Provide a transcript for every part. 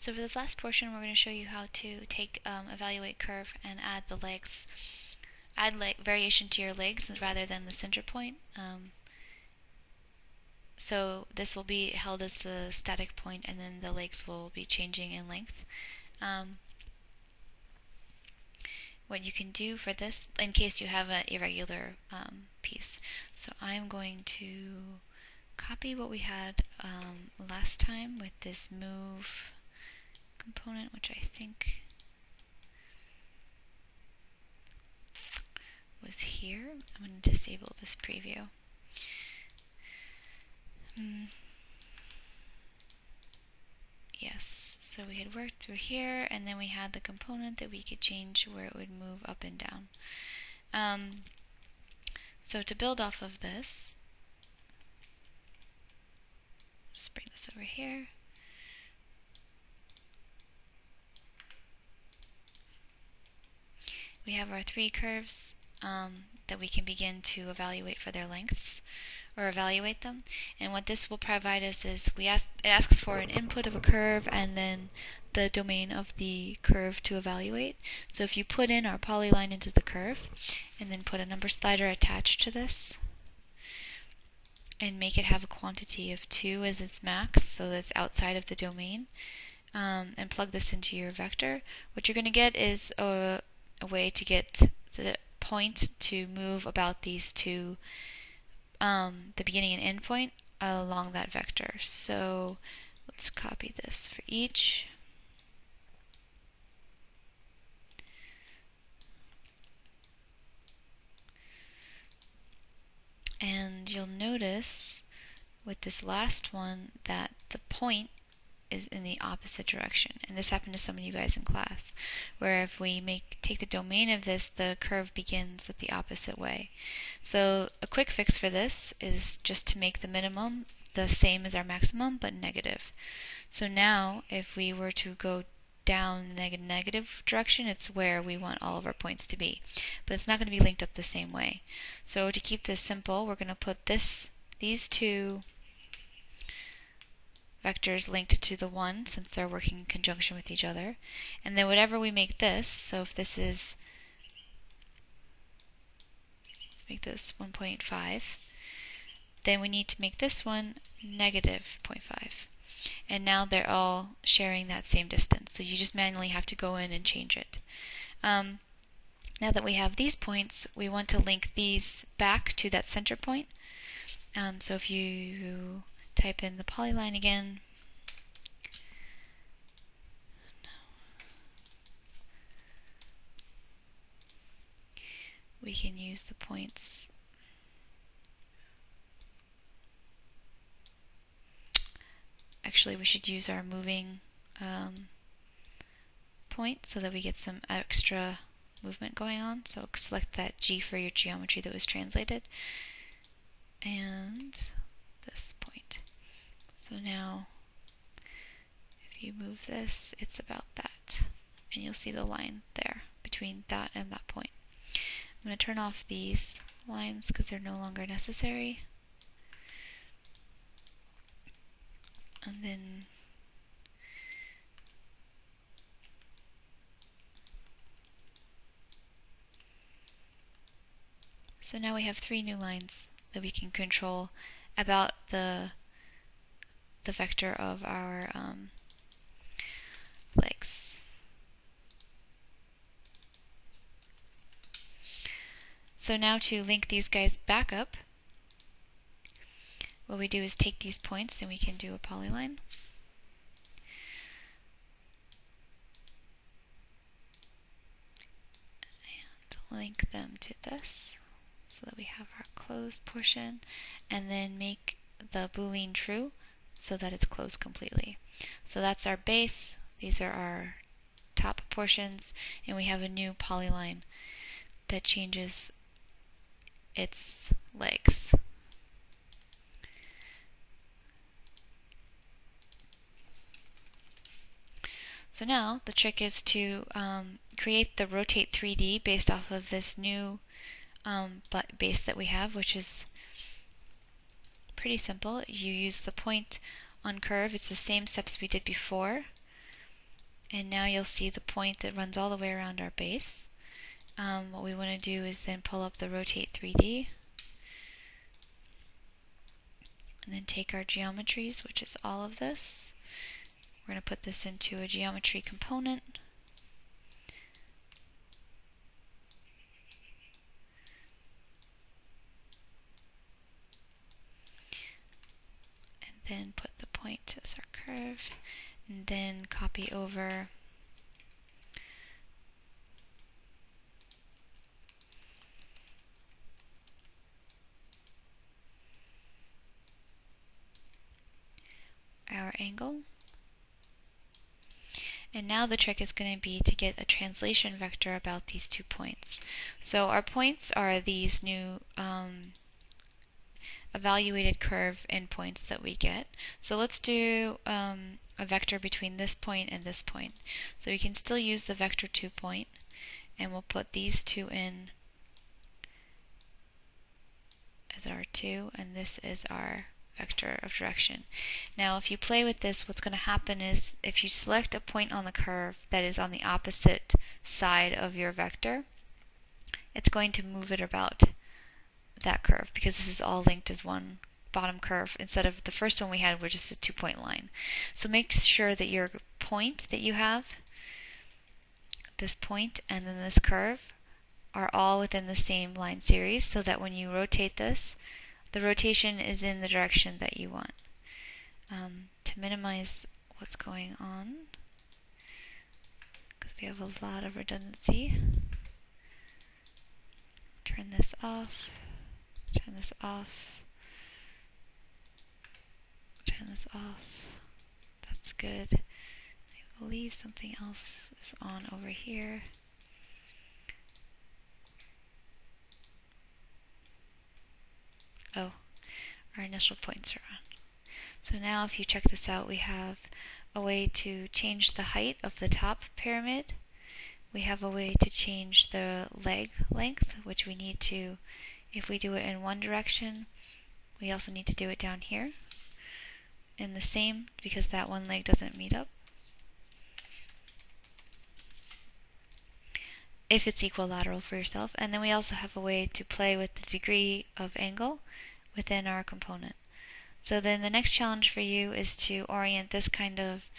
So for this last portion, we're going to show you how to take evaluate curve and add the legs, add variation to your legs rather than the center point. So this will be held as the static point, and then the legs will be changing in length. What you can do for this, in case you have an irregular piece. So I'm going to copy what we had last time with this move component, which I think was here. I'm going to disable this preview. Yes, so we had worked through here, and then we had the component that we could change where it would move up and down. So to build off of this, just bring this over here. We have our three curves that we can begin to evaluate for their lengths, or evaluate them. And what this will provide us is it asks for an input of a curve and then the domain of the curve to evaluate. So if you put in our polyline into the curve and then put a number slider attached to this and make it have a quantity of 2 as its max, so that's outside of the domain, and plug this into your vector, what you're going to get is a way to get the point to move about these two, the beginning and end point, along that vector. So let's copy this for each. And you'll notice with this last one that the point is in the opposite direction. And this happened to some of you guys in class, where if we take the domain of this, the curve begins at the opposite way. So a quick fix for this is just to make the minimum the same as our maximum, but negative. So now if we were to go down the negative direction, it's where we want all of our points to be. But it's not going to be linked up the same way. So to keep this simple, we're going to put these two vectors linked to the 1, since they're working in conjunction with each other. And then whatever we make this, so if this is, let's make this 1.5, then we need to make this one negative 0.5. And now they're all sharing that same distance. So you just manually have to go in and change it. Now that we have these points, we want to link these back to that center point. So if you type in the polyline again, we can use the points. Actually, we should use our moving point so that we get some extra movement going on. So select that G for your geometry that was translated, and this point. So now if you move this, it's about that, and you'll see the line there between that and that point. I'm going to turn off these lines because they're no longer necessary. And then so now we have 3 new lines that we can control about the vector of our legs. So now to link these guys back up, what we do is take these points and we can do a polyline. And link them to this so that we have our closed portion, and then make the boolean true so that it's closed completely. So that's our base, these are our top portions, and we have a new polyline that changes its legs. So now the trick is to create the rotate 3D based off of this new base that we have, which is pretty simple. You use the point on curve. It's the same steps we did before. And now you'll see the point that runs all the way around our base. What we want to do is then pull up the Rotate 3D, and then take our geometries, which is all of this. We're going to put this into a geometry component. And then put the point as our curve, and then copy over our angle. And now the trick is going to be to get a translation vector about these 2 points. So our points are these new evaluated curve endpoints that we get. So let's do a vector between this point and this point. So we can still use the vector 2 point, and we'll put these two in as our 2, and this is our vector of direction. Now if you play with this, what's going to happen is if you select a point on the curve that is on the opposite side of your vector, it's going to move it about that curve, because this is all linked as one bottom curve instead of the first one we had were just a 2-point line. So make sure that your point that you have, this point and then this curve, are all within the same line series, so that when you rotate this, the rotation is in the direction that you want. To minimize what's going on, because we have a lot of redundancy, turn this off, turn this off, turn this off. That's good. I believe something else is on over here. Oh, our initial points are on. So now if you check this out, we have a way to change the height of the top pyramid. We have a way to change the leg length, which we need to, if we do it in one direction, we also need to do it down here in the same, because that one leg doesn't meet up. If it's equilateral for yourself. And then we also have a way to play with the degree of angle within our component. So then the next challenge for you is to orient this kind of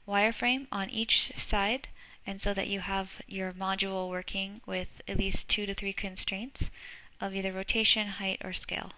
wireframe on each side, and so that you have your module working with at least 2 to 3 constraints of either rotation, height, or scale.